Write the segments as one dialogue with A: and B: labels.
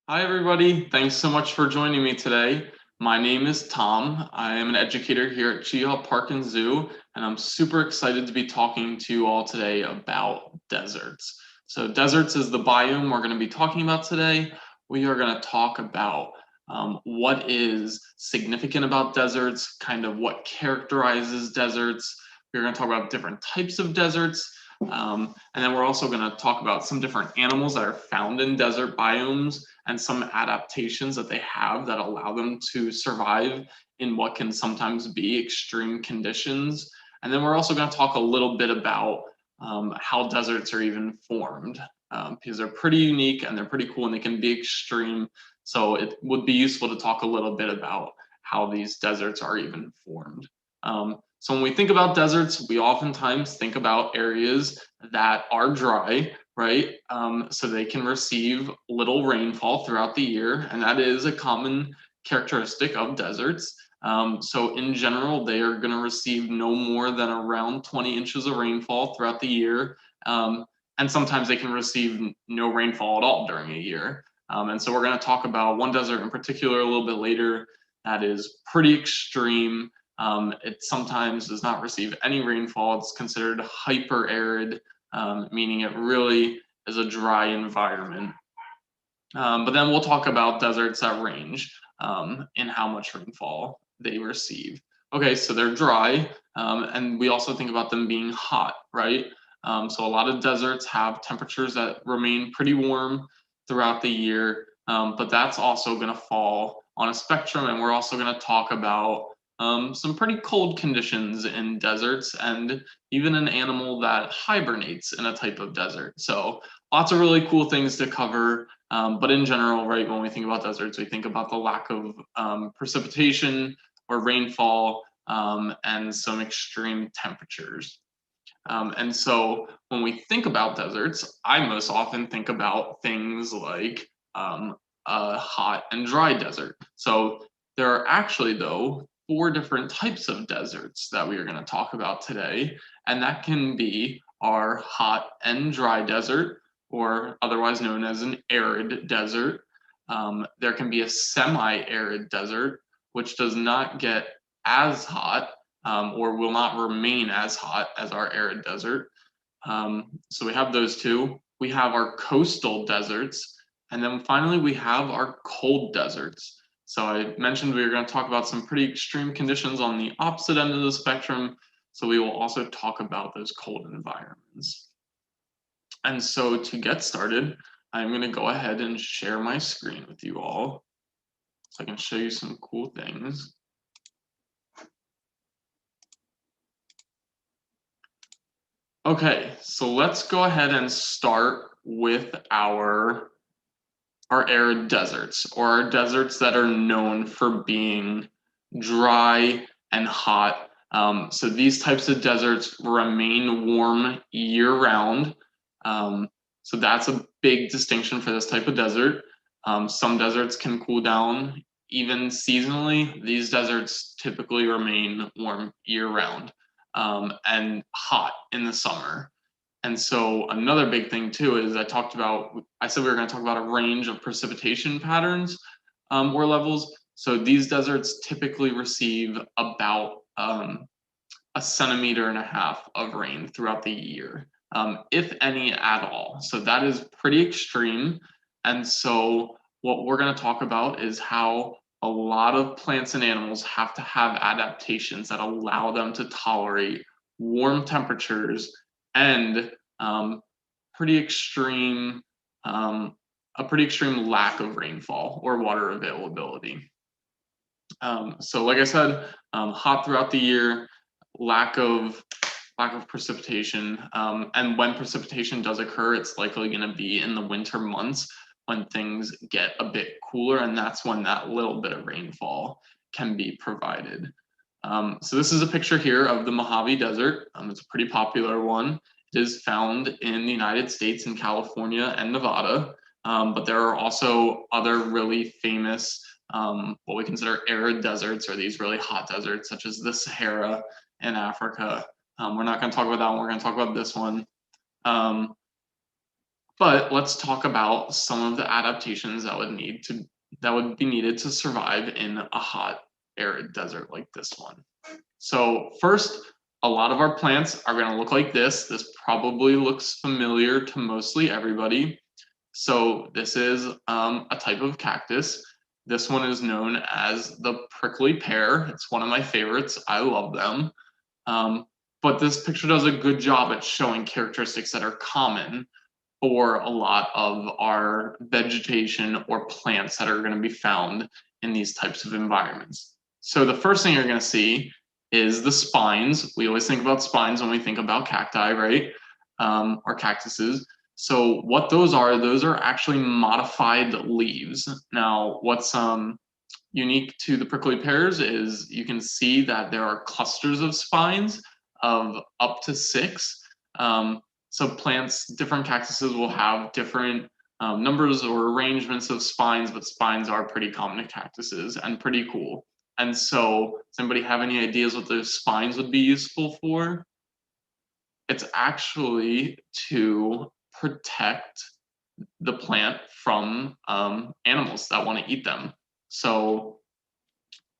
A: Hi, everybody. Thanks so much for joining me today. My name is Tom. I am an educator here at Cheetah Park and Zoo, and I'm super excited to be talking to you all today about deserts. So deserts is the biome we're going to be talking about today. We are going to talk about what is significant about deserts, kind of what characterizes deserts. We're going to talk about different types of deserts. And then we're also going to talk about some different animals that are found in desert biomes and some adaptations that they have that allow them to survive in what can sometimes be extreme conditions. And then we're also going to talk a little bit about how deserts are even formed, because they're pretty unique and they're pretty cool and they can be extreme. So it would be useful to talk a little bit about how these deserts are even formed. So when we think about deserts, we oftentimes think about areas that are dry, right? So they can receive little rainfall throughout the year, and that is a common characteristic of deserts. So in general, they are going to receive no more than around 20 inches of rainfall throughout the year. And sometimes they can receive no rainfall at all during a year. And so we're going to talk about one desert in particular a little bit later that is pretty extreme. It sometimes does not receive any rainfall. It's considered hyper arid, meaning it really is a dry environment. But then we'll talk about deserts that range in how much rainfall they receive. Okay, so they're dry, and we also think about them being hot, right? So a lot of deserts have temperatures that remain pretty warm throughout the year, but that's also going to fall on a spectrum, and we're also going to talk about some pretty cold conditions in deserts and even an animal that hibernates in a type of desert. So lots of really cool things to cover. But in general, right, when we think about deserts, we think about the lack of precipitation or rainfall and some extreme temperatures. And so when we think about deserts, I most often think about things like a hot and dry desert. So there are actually, though, four different types of deserts that we are going to talk about today. And that can be our hot and dry desert, or otherwise known as an arid desert. There can be a semi-arid desert, which does not get as hot or will not remain as hot as our arid desert. So we have those two. We have our coastal deserts, and then finally we have our cold deserts. So I mentioned we were going to talk about some pretty extreme conditions on the opposite end of the spectrum. So we will also talk about those cold environments. And so to get started, I'm going to go ahead and share my screen with you all so I can show you some cool things. Okay, so let's go ahead and start with our arid deserts, or our deserts that are known for being dry and hot. So these types of deserts remain warm year round. So that's a big distinction for this type of desert. Some deserts can cool down even seasonally. These deserts typically remain warm year round and hot in the summer. And so another big thing too is I said we were going to talk about a range of precipitation patterns or levels. So these deserts typically receive about 1.5 centimeters of rain throughout the year, if any at all. So that is pretty extreme. And so what we're going to talk about is how a lot of plants and animals have to have adaptations that allow them to tolerate warm temperatures and pretty extreme, a pretty extreme lack of rainfall or water availability. So like I said, hot throughout the year, lack of precipitation, and when precipitation does occur, it's likely going to be in the winter months when things get a bit cooler, and that's when that little bit of rainfall can be provided. So this is a picture here of the Mojave Desert. It's a pretty popular one. It is found in the United States in California and Nevada, but there are also other really famous what we consider arid deserts, or these really hot deserts, such as the Sahara in Africa. We're not going to talk about that one. We're going to talk about this one. But let's talk about some of the adaptations that would be needed to survive in a hot, arid desert like this one. So first, a lot of our plants are going to look like this. This probably looks familiar to mostly everybody. So this is a type of cactus. This one is known as the prickly pear. It's one of my favorites. I love them. But this picture does a good job at showing characteristics that are common for a lot of our vegetation or plants that are going to be found in these types of environments. So the first thing you're going to see is the spines. We always think about spines when we think about cacti, right? Or cactuses. So what those are actually modified leaves. Now, what's unique to the prickly pears is you can see that there are clusters of spines of up to 6. So plants, different cactuses will have different numbers or arrangements of spines, but spines are pretty common to cactuses and pretty cool. And so, does anybody have any ideas what those spines would be useful for? It's actually to protect the plant from animals that want to eat them. So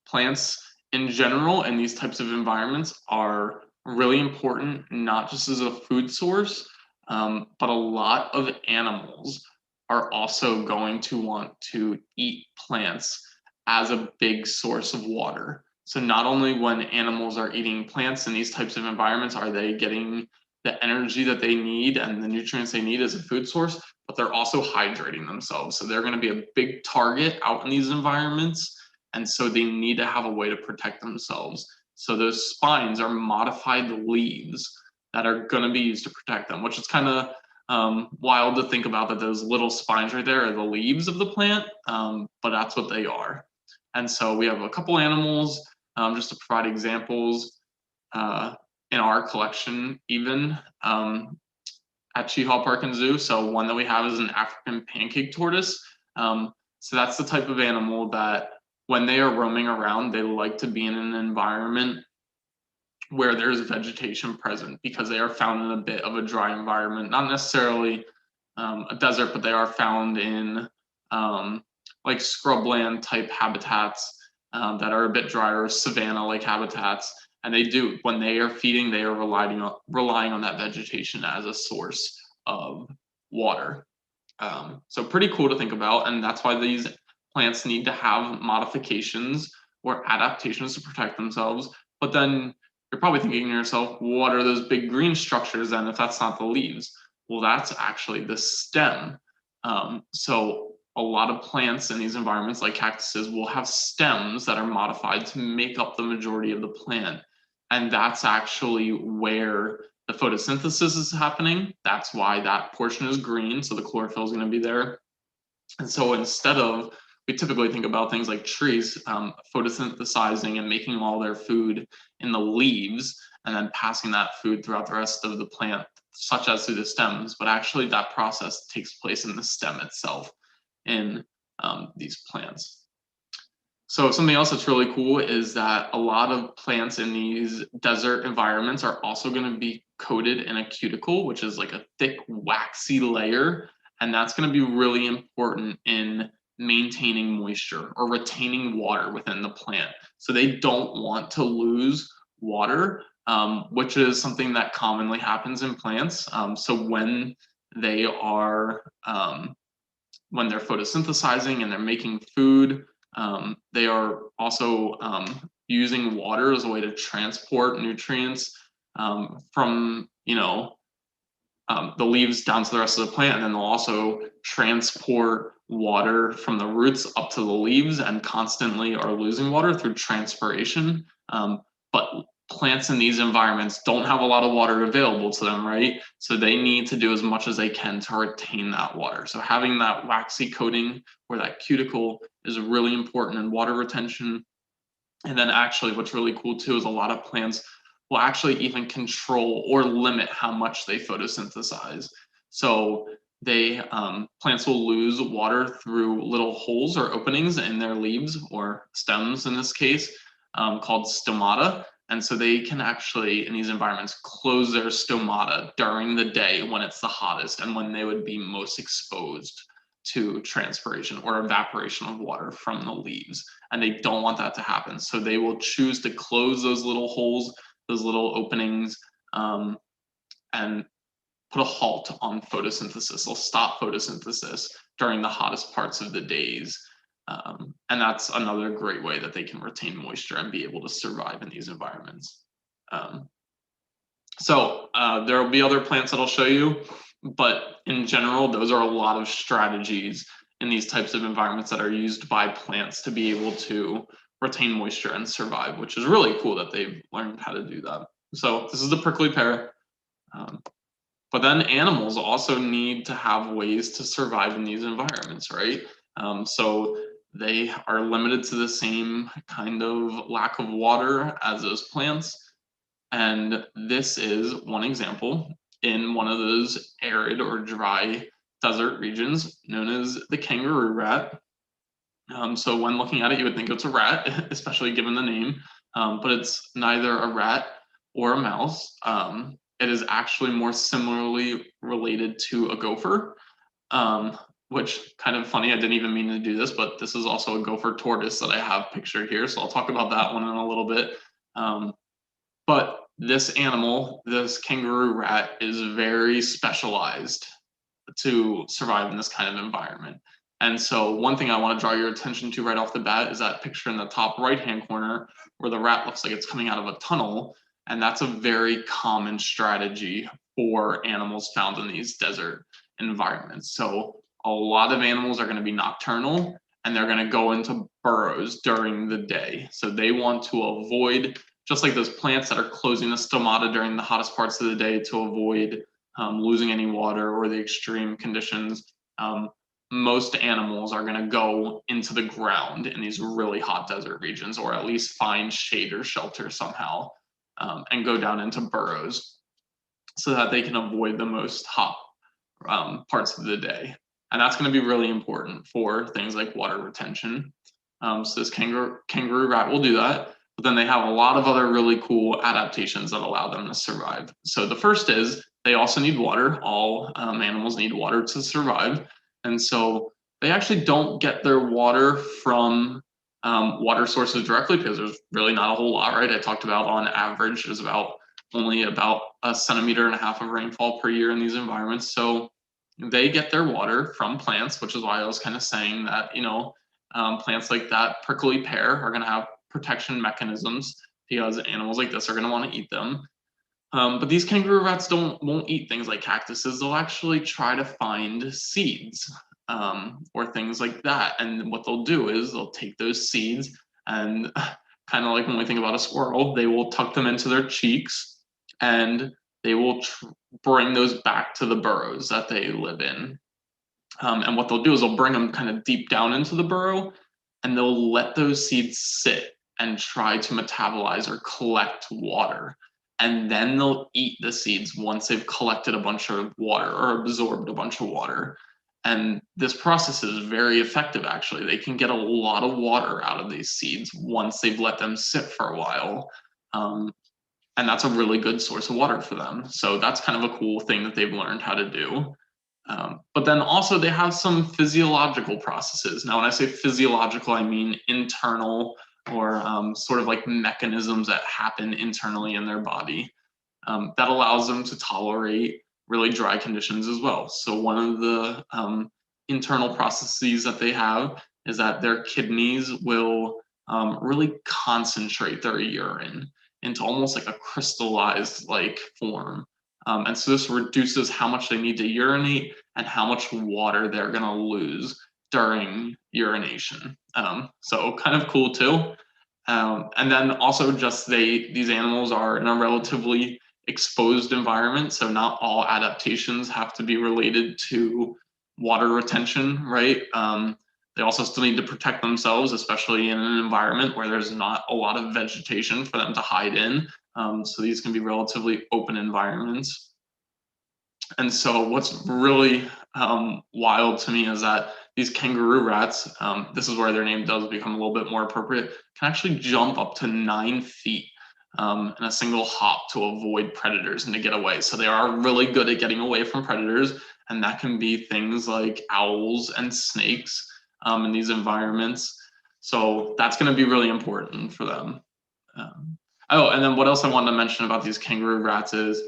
A: plants in general in these types of environments are really important, not just as a food source, but a lot of animals are also going to want to eat plants as a big source of water. So not only when animals are eating plants in these types of environments are they getting the energy that they need and the nutrients they need as a food source, but they're also hydrating themselves. So they're going to be a big target out in these environments. And so they need to have a way to protect themselves. So those spines are modified leaves that are going to be used to protect them, which is kind of wild to think about that those little spines right there are the leaves of the plant, but that's what they are. And so we have a couple animals, just to provide examples in our collection, even at Cheehaw Park and Zoo. So one that we have is an African pancake tortoise. So that's the type of animal that when they are roaming around, they like to be in an environment where there's vegetation present because they are found in a bit of a dry environment, not necessarily a desert, but they are found in like scrubland type habitats that are a bit drier, savanna-like habitats. And they do, when they are feeding, they are relying on that vegetation as a source of water. So pretty cool to think about, and that's why these plants need to have modifications or adaptations to protect themselves. But then you're probably thinking to yourself, what are those big green structures then if that's not the leaves? Well, that's actually the stem. So a lot of plants in these environments like cactuses will have stems that are modified to make up the majority of the plant. And that's actually where the photosynthesis is happening. That's why that portion is green. So the chlorophyll is going to be there. And so instead of, we typically think about things like trees photosynthesizing and making all their food in the leaves and then passing that food throughout the rest of the plant, such as through the stems. But actually that process takes place in the stem itself in these plants. So something else that's really cool is that a lot of plants in these desert environments are also going to be coated in a cuticle, which is like a thick, waxy layer. And that's going to be really important in maintaining moisture or retaining water within the plant. So they don't want to lose water, which is something that commonly happens in plants. So when they are, when they're photosynthesizing and they're making food, they are also using water as a way to transport nutrients from, the leaves down to the rest of the plant, and then they'll also transport water from the roots up to the leaves and constantly are losing water through transpiration. But plants in these environments don't have a lot of water available to them, right? So they need to do as much as they can to retain that water. So having that waxy coating or that cuticle is really important in water retention. And then actually what's really cool too is a lot of plants will actually even control or limit how much they photosynthesize. So they plants will lose water through little holes or openings in their leaves or stems in this case, called stomata. And so they can actually, in these environments, close their stomata during the day when it's the hottest and when they would be most exposed to transpiration or evaporation of water from the leaves. And they don't want that to happen. So they will choose to close those little holes, those little openings, and put a halt on photosynthesis. They'll stop photosynthesis during the hottest parts of the days. And that's another great way that they can retain moisture and be able to survive in these environments. There will be other plants that I'll show you, but in general, those are a lot of strategies in these types of environments that are used by plants to be able to retain moisture and survive, which is really cool that they've learned how to do that. So this is the prickly pear. But then animals also need to have ways to survive in these environments, right? So they are limited to the same kind of lack of water as those plants. And this is one example in one of those arid or dry desert regions known as the kangaroo rat. So when looking at it, you would think it's a rat, especially given the name, but it's neither a rat or a mouse. It is actually more similarly related to a gopher, which kind of funny. I didn't even mean to do this, but this is also a gopher tortoise that I have pictured here. So I'll talk about that one in a little bit. But this animal, this kangaroo rat, is very specialized to survive in this kind of environment. And so one thing I want to draw your attention to right off the bat is that picture in the top right-hand corner where the rat looks like it's coming out of a tunnel. And that's a very common strategy for animals found in these desert environments. So a lot of animals are going to be nocturnal and they're going to go into burrows during the day. So they want to avoid, just like those plants that are closing the stomata during the hottest parts of the day to avoid losing any water or the extreme conditions. Most animals are going to go into the ground in these really hot desert regions, or at least find shade or shelter somehow, and go down into burrows so that they can avoid the most hot parts of the day. And that's going to be really important for things like water retention. So this kangaroo rat will do that, but then they have a lot of other really cool adaptations that allow them to survive. So the first is they also need water. All animals need water to survive. And so they actually don't get their water from water sources directly because there's really not a whole lot, right? I talked about on average, there's only about 1.5 centimeters of rainfall per year in these environments. So they get their water from plants, which is why I was kind of saying that, plants like that prickly pear are going to have protection mechanisms because animals like this are going to want to eat them. But these kangaroo rats won't eat things like cactuses. They'll actually try to find seeds or things like that. And what they'll do is they'll take those seeds and kind of like when we think about a squirrel, they will tuck them into their cheeks and they will bring those back to the burrows that they live in. And what they'll do is they'll bring them kind of deep down into the burrow and they'll let those seeds sit and try to metabolize or collect water. And then they'll eat the seeds once they've collected a bunch of water or absorbed a bunch of water. And this process is very effective, actually. They can get a lot of water out of these seeds once they've let them sit for a while. And that's a really good source of water for them. So that's kind of a cool thing that they've learned how to do. But then also they have some physiological processes. Now, when I say physiological, I mean internal or sort of like mechanisms that happen internally in their body that allows them to tolerate really dry conditions as well. So one of the internal processes that they have is that their kidneys will really concentrate their urine into almost like a crystallized like form. And so this reduces how much they need to urinate and how much water they're going to lose during urination. So kind of cool too. And then also just these animals are in a relatively exposed environment. So not all adaptations have to be related to water retention, right? They also still need to protect themselves, especially in an environment where there's not a lot of vegetation for them to hide in. So these can be relatively open environments. And so what's really wild to me is that these kangaroo rats, this is where their name does become a little bit more appropriate, can actually jump up to 9 feet. in a single hop to avoid predators and to get away. So they are really good at getting away from predators, and that can be things like owls and snakes in these environments. So that's going to be really important for them. Oh, and then what else I wanted to mention about these kangaroo rats is,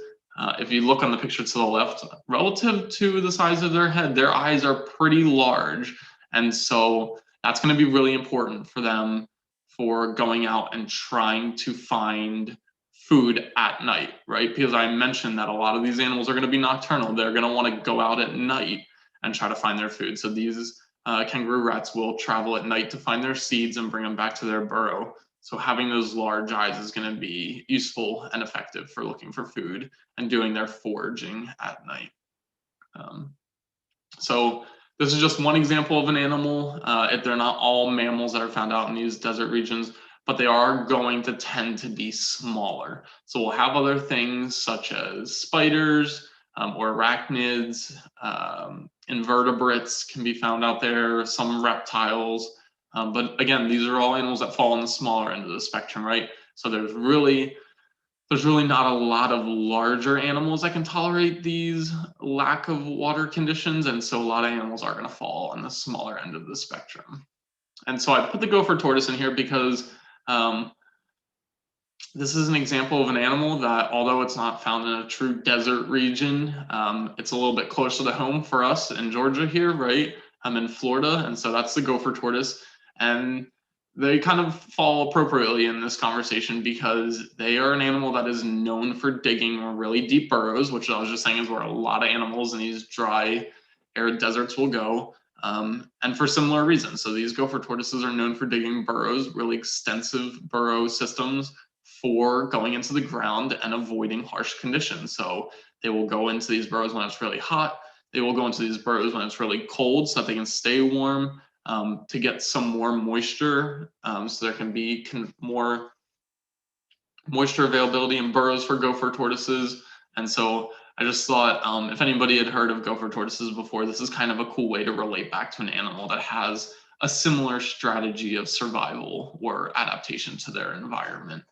A: if you look on the picture to the left, relative to the size of their head, their eyes are pretty large. And so that's going to be really important for them for going out and trying to find food at night, right? Because I mentioned that a lot of these animals are going to be nocturnal. They're going to want to go out at night and try to find their food. So these kangaroo rats will travel at night to find their seeds and bring them back to their burrow. So having those large eyes is going to be useful and effective for looking for food and doing their foraging at night. So this is just one example of an animal. They're not all mammals that are found out in these desert regions, but they are going to tend to be smaller. So we'll have other things such as spiders or arachnids, invertebrates can be found out there, some reptiles. But again, these are all animals that fall on the smaller end of the spectrum, right? So there's really not a lot of larger animals that can tolerate these lack of water conditions, and so a lot of animals are going to fall on the smaller end of the spectrum. And so I put the gopher tortoise in here because this is an example of an animal that, although it's not found in a true desert region, it's a little bit closer to home for us in Georgia here, right? I'm in Florida, and so that's the gopher tortoise. And they kind of fall appropriately in this conversation because they are an animal that is known for digging really deep burrows, which I was just saying is where a lot of animals in these dry, arid deserts will go. And for similar reasons. So these gopher tortoises are known for digging burrows, really extensive burrow systems for going into the ground and avoiding harsh conditions. So they will go into these burrows when it's really hot. They will go into these burrows when it's really cold so that they can stay warm, to get some more moisture. So there can be more moisture availability in burrows for gopher tortoises. And so I just thought, if anybody had heard of gopher tortoises before, this is kind of a cool way to relate back to an animal that has a similar strategy of survival or adaptation to their environment.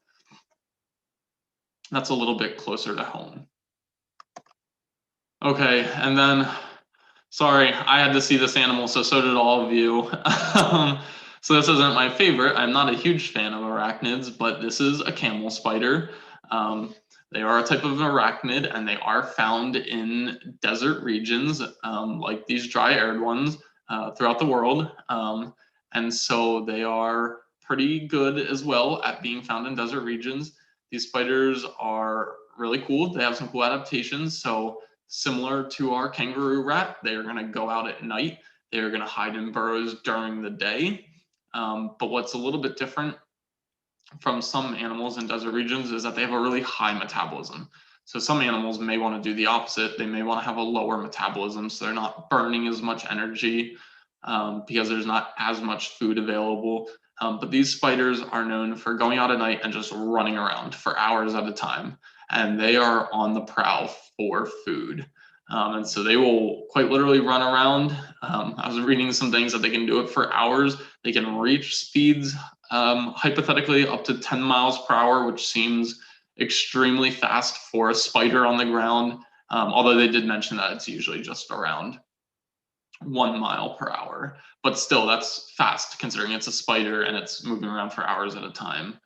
A: That's a little bit closer to home. Okay, and then, sorry, I had to see this animal, so did all of you. So this isn't my favorite. I'm not a huge fan of arachnids, but this is a camel spider. They are a type of arachnid, and they are found in desert regions, like these dry, arid ones, throughout the world. And so they are pretty good as well at being found in desert regions. These spiders are really cool. They have some cool adaptations. So similar to our kangaroo rat, they are going to go out at night. They are going to hide in burrows during the day. But what's a little bit different from some animals in desert regions is that they have a really high metabolism. So some animals may want to do the opposite. They may want to have a lower metabolism, so they're not burning as much energy because there's not as much food available. But these spiders are known for going out at night and just running around for hours at a time. And they are on the prowl for food. And so they will quite literally run around. I was reading some things that they can do it for hours. They can reach speeds hypothetically up to 10 miles per hour, which seems extremely fast for a spider on the ground. Although they did mention that it's usually just around 1 mile per hour, but still that's fast considering it's a spider and it's moving around for hours at a time.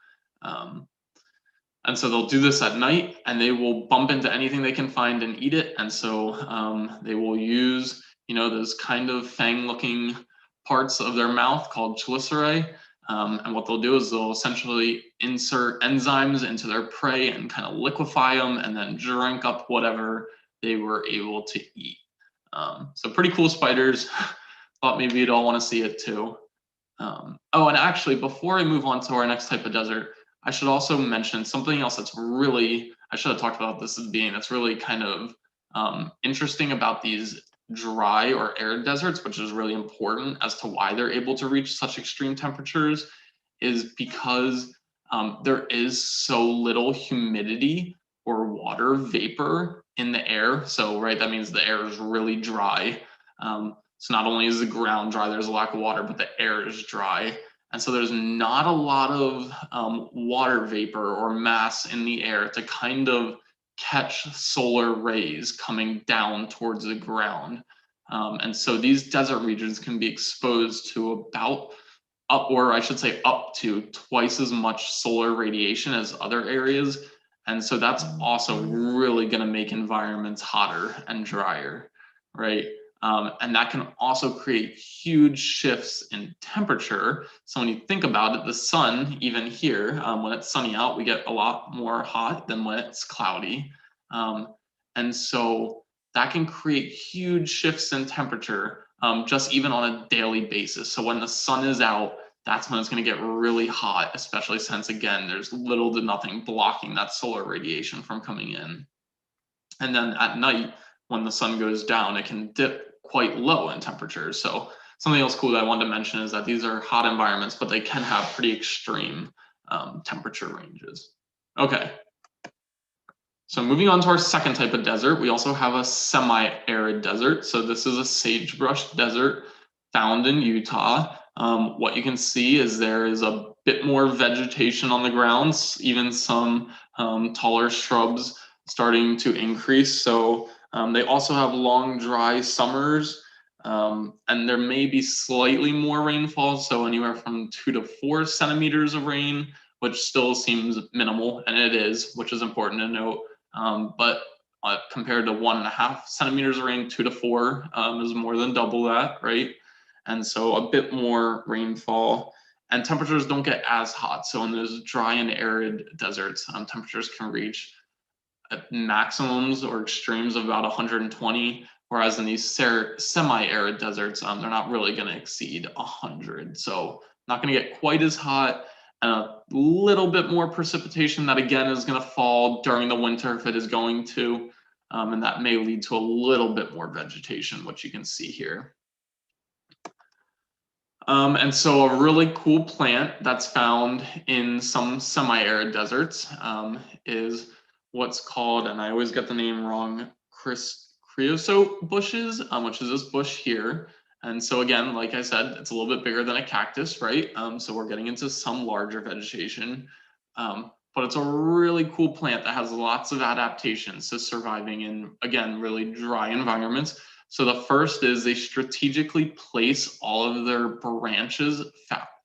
A: And so they'll do this at night, and they will bump into anything they can find and eat it. And so they will use, those kind of fang-looking parts of their mouth called chelicerae. And what they'll do is they'll essentially insert enzymes into their prey and kind of liquefy them and then drink up whatever they were able to eat. So pretty cool spiders. Thought maybe you'd all want to see it too. Oh, and actually, before I move on to our next type of desert, I should also mention something else that's really, I should have talked about this that's really kind of interesting about these dry or arid deserts, which is really important as to why they're able to reach such extreme temperatures, is because there is so little humidity or water vapor in the air. So, right, that means the air is really dry. So not only is the ground dry, there's a lack of water, but the air is dry. And so there's not a lot of water vapor or mass in the air to kind of catch solar rays coming down towards the ground. And so these desert regions can be exposed to about or I should say up to twice as much solar radiation as other areas. And so that's also really going to make environments hotter and drier, right? And that can also create huge shifts in temperature. So when you think about it, the sun, even here, when it's sunny out, we get a lot more hot than when it's cloudy. And so that can create huge shifts in temperature just even on a daily basis. So when the sun is out, that's when it's going to get really hot, especially since, again, there's little to nothing blocking that solar radiation from coming in. And then at night, when the sun goes down, it can dip quite low in temperature. So something else cool that I wanted to mention is that these are hot environments, but they can have pretty extreme temperature ranges. Okay. So moving on to our second type of desert, we also have a semi-arid desert. So this is a sagebrush desert found in Utah. What you can see is there is a bit more vegetation on the grounds, even some taller shrubs starting to increase. So they also have long, dry summers, and there may be slightly more rainfall, so anywhere from 2 to 4 centimeters of rain, which still seems minimal, and it is, which is important to note. But compared to 1.5 centimeters of rain, 2 to 4 is more than double that, right? And so a bit more rainfall, and temperatures don't get as hot. So in those dry and arid deserts, temperatures can reach maximums or extremes of about 120, whereas in these semi-arid deserts, they're not really going to exceed 100. So not going to get quite as hot, and a little bit more precipitation that again is going to fall during the winter if it is going to, and that may lead to a little bit more vegetation, which you can see here. And so a really cool plant that's found in some semi-arid deserts is what's called, and I always get the name wrong, creosote bushes, which is this bush here. And so again, like I said, it's a little bit bigger than a cactus, right? So we're getting into some larger vegetation, but it's a really cool plant that has lots of adaptations to surviving in, again, really dry environments. So the first is they strategically place all of their branches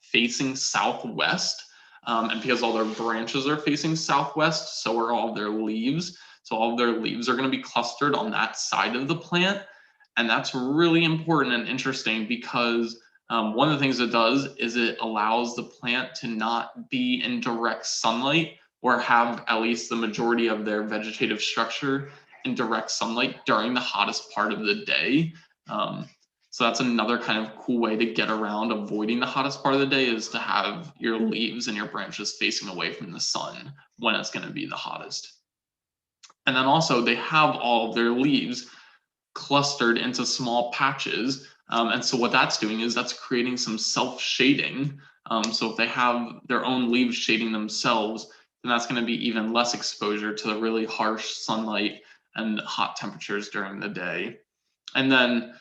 A: facing southwest. And because all their branches are facing southwest, so are all of their leaves. So all of their leaves are going to be clustered on that side of the plant. And that's really important and interesting because one of the things it does is it allows the plant to not be in direct sunlight or have at least the majority of their vegetative structure in direct sunlight during the hottest part of the day. So that's another kind of cool way to get around avoiding the hottest part of the day, is to have your leaves and your branches facing away from the sun when it's going to be the hottest. And then also they have all of their leaves clustered into small patches. And so what that's doing is that's creating some self-shading. So if they have their own leaves shading themselves, then that's going to be even less exposure to the really harsh sunlight and hot temperatures during the day. And then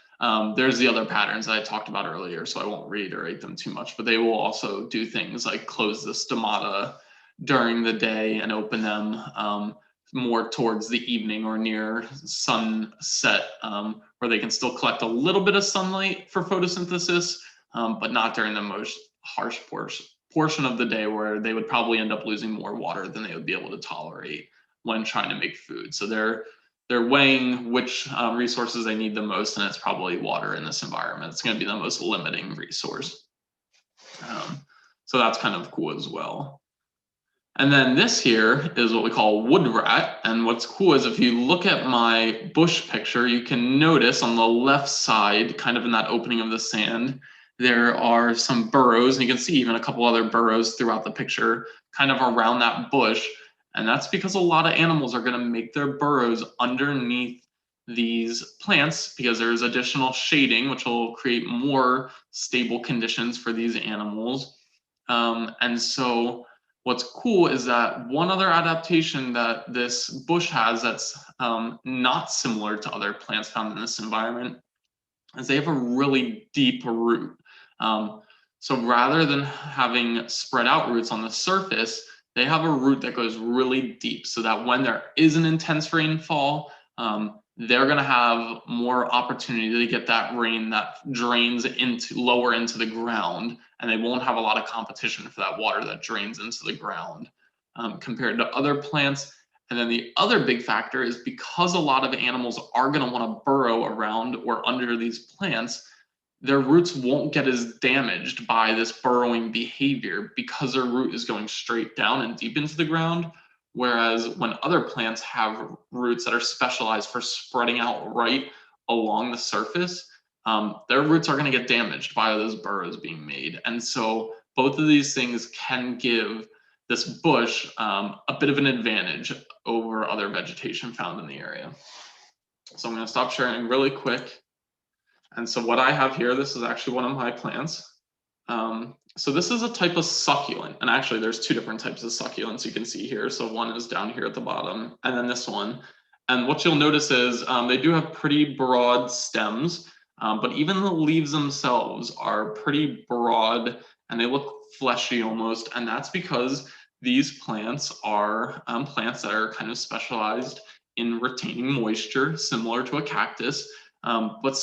A: there's the other patterns that I talked about earlier, so I won't reiterate them too much, but they will also do things like close the stomata during the day and open them more towards the evening or near sunset, where they can still collect a little bit of sunlight for photosynthesis, but not during the most harsh portion of the day, where they would probably end up losing more water than they would be able to tolerate when trying to make food. So they're weighing which resources they need the most, and it's probably water in this environment. It's going to be the most limiting resource. So that's kind of cool as well. And then this here is what we call wood rat. And what's cool is if you look at my bush picture, you can notice on the left side, kind of in that opening of the sand, there are some burrows, and you can see even a couple other burrows throughout the picture, kind of around that bush. And that's because a lot of animals are going to make their burrows underneath these plants because there's additional shading, which will create more stable conditions for these animals. And so what's cool is that one other adaptation that this bush has that's not similar to other plants found in this environment is they have a really deep root. So rather than having spread out roots on the surface, they have a root that goes really deep so that when there is an intense rainfall, they're going to have more opportunity to get that rain that drains into lower into the ground, and they won't have a lot of competition for that water that drains into the ground compared to other plants. And then the other big factor is because a lot of animals are going to want to burrow around or under these plants, their roots won't get as damaged by this burrowing behavior because their root is going straight down and deep into the ground. Whereas when other plants have roots that are specialized for spreading out right along the surface, their roots are going to get damaged by those burrows being made. And so both of these things can give this bush a bit of an advantage over other vegetation found in the area. So I'm going to stop sharing really quick. And so what I have here, this is actually one of my plants. So this is a type of succulent, and actually there's two different types of succulents you can see here. So one is down here at the bottom, and then this one. And what you'll notice is they do have pretty broad stems, but even the leaves themselves are pretty broad and they look fleshy almost. And that's because these plants are plants that are kind of specialized in retaining moisture, similar to a cactus. But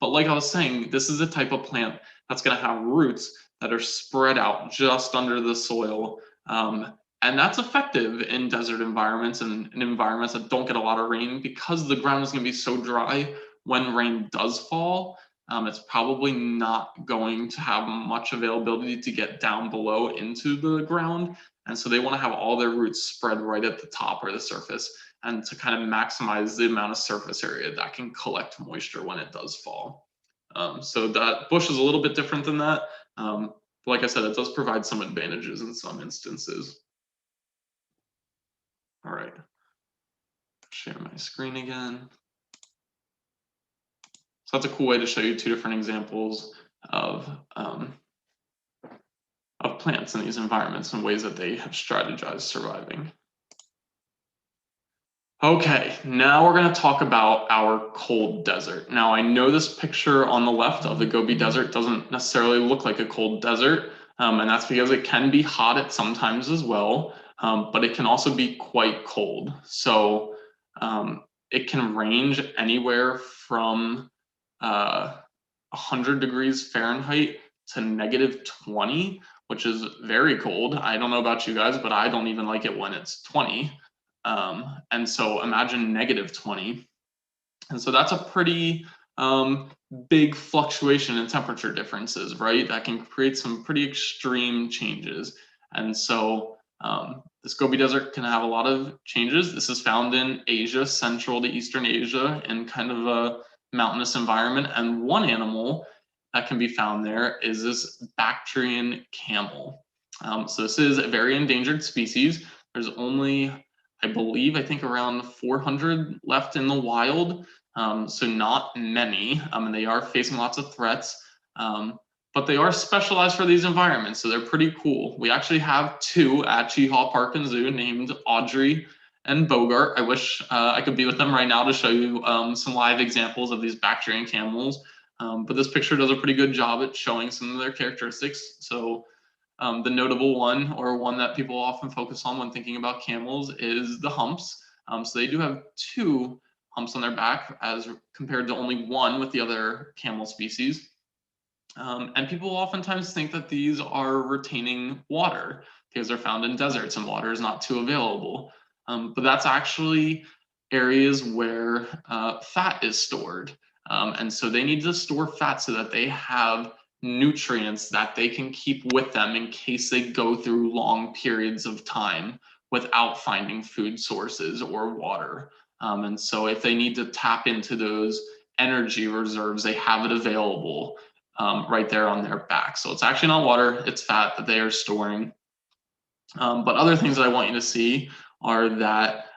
A: like I was saying, this is a type of plant that's going to have roots that are spread out just under the soil. And that's effective in desert environments and in environments that don't get a lot of rain, because the ground is going to be so dry when rain does fall. It's probably not going to have much availability to get down below into the ground. And so they want to have all their roots spread right at the top or the surface, and to kind of maximize the amount of surface area that can collect moisture when it does fall. So that bush is a little bit different than that. Like I said, it does provide some advantages in some instances. All right, share my screen again. So that's a cool way to show you two different examples of plants in these environments and ways that they have strategized surviving. Okay, now we're going to talk about our cold desert. Now, I know this picture on the left of the Gobi Desert doesn't necessarily look like a cold desert, and that's because it can be hot at some times as well, but it can also be quite cold. So it can range anywhere from 100 degrees Fahrenheit to -20, which is very cold. I don't know about you guys, but I don't even like it when it's 20. And so imagine -20. And so that's a pretty big fluctuation in temperature differences, right? That can create some pretty extreme changes. And so this Gobi Desert can have a lot of changes. This is found in Asia, Central to Eastern Asia, in kind of a mountainous environment. And one animal that can be found there is this Bactrian camel. So this is a very endangered species. There's only, I think around 400 left in the wild, so not many, and they are facing lots of threats, but they are specialized for these environments, so they're pretty cool. We actually have two at Cheehaw Park and Zoo named Audrey and Bogart. I wish I could be with them right now to show you some live examples of these Bactrian camels, but this picture does a pretty good job at showing some of their characteristics. So the notable one, or one that people often focus on when thinking about camels, is the humps. So they do have two humps on their back as compared to only one with the other camel species. And people oftentimes think that these are retaining water because they're found in deserts and water is not too available. But that's actually areas where fat is stored. And so they need to store fat so that they have nutrients that they can keep with them in case they go through long periods of time without finding food sources or water. And so if they need to tap into those energy reserves, they have it available right there on their back. So it's actually not water, it's fat that they are storing. But other things that I want you to see are that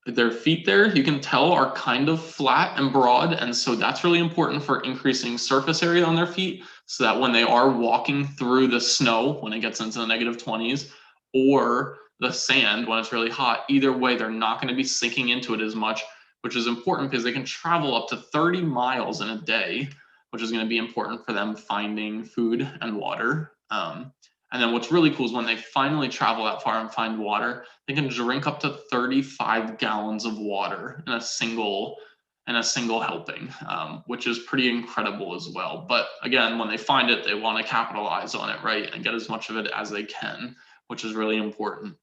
A: their feet there, you can tell, are kind of flat and broad. And so that's really important for increasing surface area on their feet, so that when they are walking through the snow, when it gets into the -20s, or the sand when it's really hot, either way, they're not going to be sinking into it as much, which is important because they can travel up to 30 miles in a day, which is going to be important for them finding food and water. And then what's really cool is when they finally travel that far and find water, they can drink up to 35 gallons of water in a single helping, which is pretty incredible as well. But again, when they find it, they want to capitalize on it, right, and get as much of it as they can, which is really important.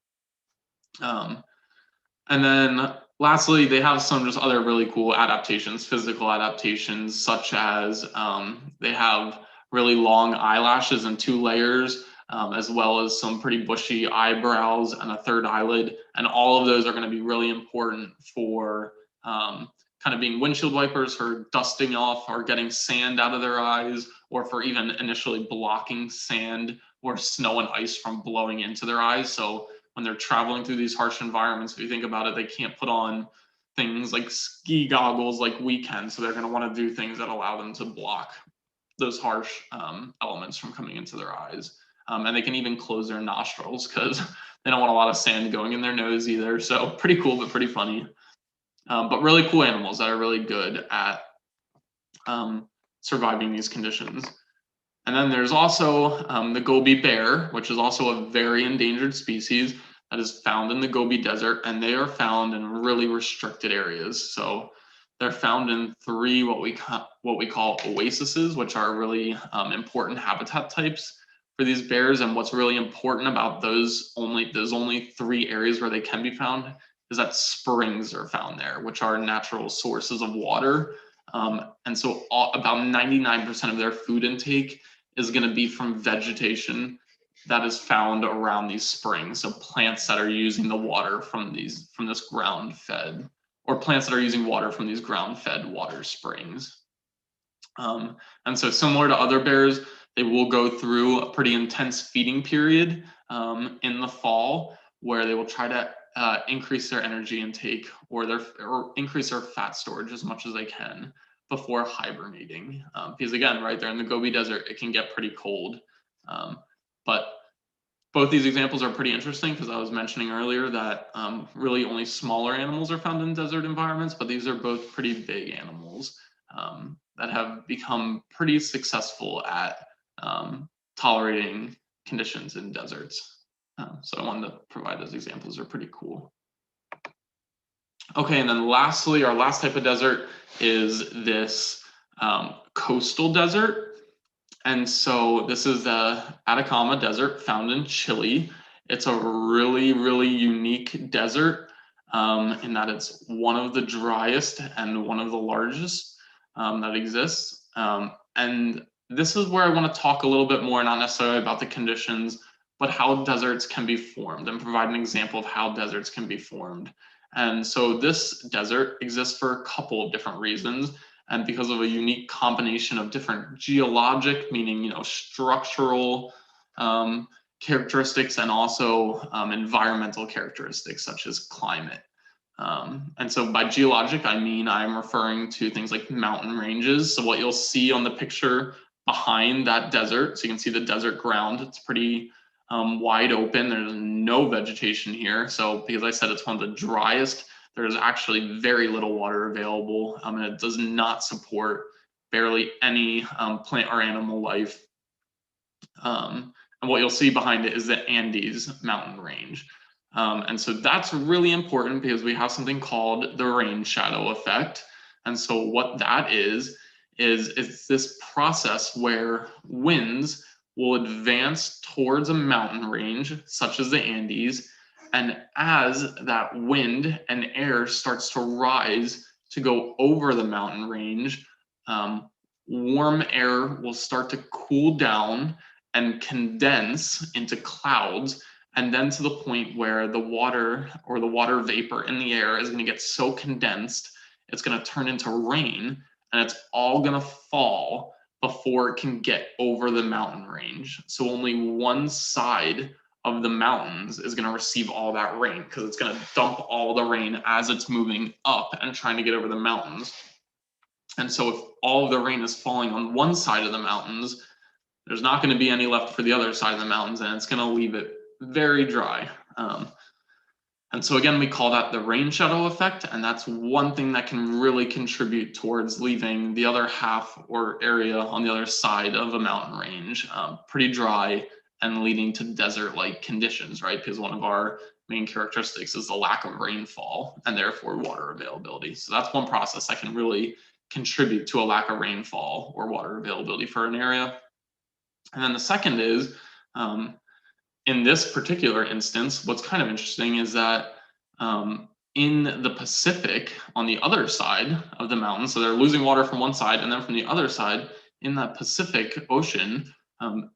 A: And then lastly, they have some just other really cool adaptations, physical adaptations, such as they have really long eyelashes and 2 layers, as well as some pretty bushy eyebrows and a 3rd eyelid. And all of those are going to be really important for kind of being windshield wipers, for dusting off or getting sand out of their eyes, or for even initially blocking sand or snow and ice from blowing into their eyes. So when they're traveling through these harsh environments, if you think about it, they can't put on things like ski goggles like we can. So they're going to want to do things that allow them to block those harsh elements from coming into their eyes. And they can even close their nostrils because they don't want a lot of sand going in their nose either. So pretty cool, but pretty funny. But really cool animals that are really good at surviving these conditions. And then there's also the Gobi Bear, which is also a very endangered species that is found in the Gobi Desert, and they are found in really restricted areas. So they're found in 3 what we call oases, which are really important habitat types for these bears. And what's really important about those only 3 areas where they can be found is that springs are found there, which are natural sources of water. And so about 99% of their food intake is going to be from vegetation that is found around these springs. So plants that are using the water from this ground fed, or plants that are using water from these ground fed water springs. And so similar to other bears, they will go through a pretty intense feeding period in the fall, where they will try to increase their energy intake or increase their fat storage as much as they can before hibernating. Because again, right there in the Gobi Desert, it can get pretty cold. But both these examples are pretty interesting because I was mentioning earlier that really only smaller animals are found in desert environments, but these are both pretty big animals that have become pretty successful at tolerating conditions in deserts. So I wanted to provide those examples. They're pretty cool. Okay, and then lastly, our last type of desert is this coastal desert. And so this is the Atacama Desert found in Chile. It's a really, really unique desert in that it's one of the driest and one of the largest that exists. And this is where I want to talk a little bit more, not necessarily about the conditions, but how deserts can be formed, and provide an example of how deserts can be formed. And so this desert exists for a couple of different reasons, and because of a unique combination of different geologic, meaning structural characteristics, and also environmental characteristics such as climate. And so by geologic, I mean I'm referring to things like mountain ranges. So what you'll see on the picture behind that desert, so you can see the desert ground, it's pretty wide open. There's no vegetation here. So because I said it's one of the driest, there's actually very little water available, and it does not support barely any plant or animal life. And what you'll see behind it is the Andes mountain range. And so that's really important because we have something called the rain shadow effect. And so what that is it's this process where winds will advance towards a mountain range, such as the Andes. And as that wind and air starts to rise to go over the mountain range, warm air will start to cool down and condense into clouds, and then to the point where the water or the water vapor in the air is going to get so condensed, it's going to turn into rain, and it's all going to fall before it can get over the mountain range. So only one side of the mountains is going to receive all that rain, because it's going to dump all the rain as it's moving up and trying to get over the mountains. And so if all of the rain is falling on one side of the mountains, there's not going to be any left for the other side of the mountains, and it's going to leave it very dry. And so again, we call that the rain shadow effect, and that's one thing that can really contribute towards leaving the other half or area on the other side of a mountain range pretty dry and leading to desert-like conditions, right? Because one of our main characteristics is the lack of rainfall and therefore water availability. So that's one process that can really contribute to a lack of rainfall or water availability for an area. And then the second is, in this particular instance, what's kind of interesting is that in the Pacific, on the other side of the mountain, so they're losing water from one side, and then from the other side, in that Pacific Ocean,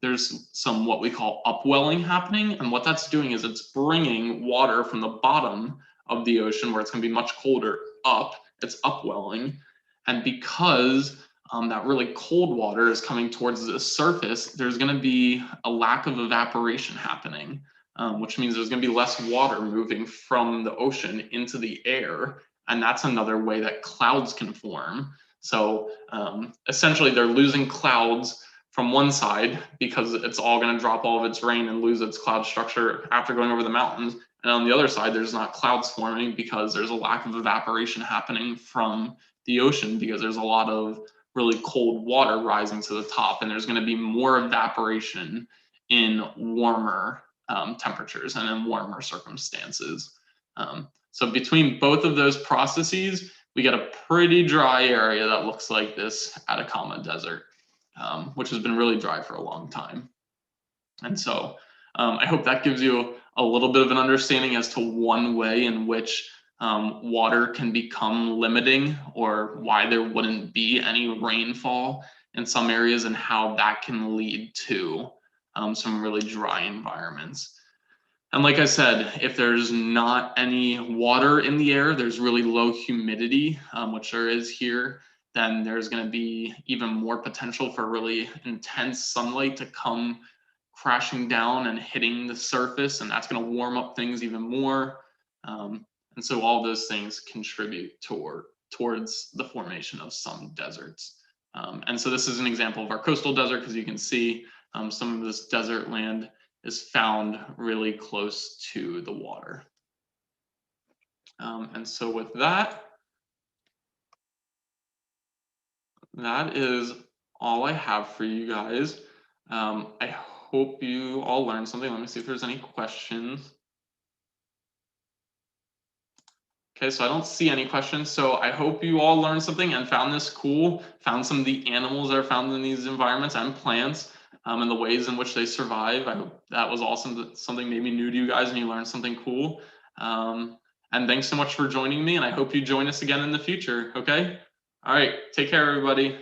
A: there's some what we call upwelling happening. And what that's doing is it's bringing water from the bottom of the ocean, where it's going to be much colder, up. It's upwelling. And because that really cold water is coming towards the surface, there's going to be a lack of evaporation happening, which means there's going to be less water moving from the ocean into the air. And that's another way that clouds can form. So essentially, they're losing clouds from one side because it's all going to drop all of its rain and lose its cloud structure after going over the mountains. And on the other side, there's not clouds forming because there's a lack of evaporation happening from the ocean, because there's a lot of really cold water rising to the top, and there's going to be more evaporation in warmer temperatures and in warmer circumstances. So between both of those processes, we get a pretty dry area that looks like this Atacama Desert, which has been really dry for a long time. And so I hope that gives you a little bit of an understanding as to one way in which water can become limiting, or why there wouldn't be any rainfall in some areas, and how that can lead to some really dry environments. And like I said, if there's not any water in the air, there's really low humidity, which there is here, then there's going to be even more potential for really intense sunlight to come crashing down and hitting the surface, and that's going to warm up things even more. And so all those things contribute towards the formation of some deserts. And so this is an example of our coastal desert, because you can see some of this desert land is found really close to the water. And so with that, that is all I have for you guys. I hope you all learned something. Let me see if there's any questions. Okay, so I don't see any questions. So I hope you all learned something and found this cool, found some of the animals that are found in these environments and plants, and the ways in which they survive. I hope that was awesome, something maybe new to you guys and you learned something cool. And thanks so much for joining me, and I hope you join us again in the future, okay? All right, take care, everybody.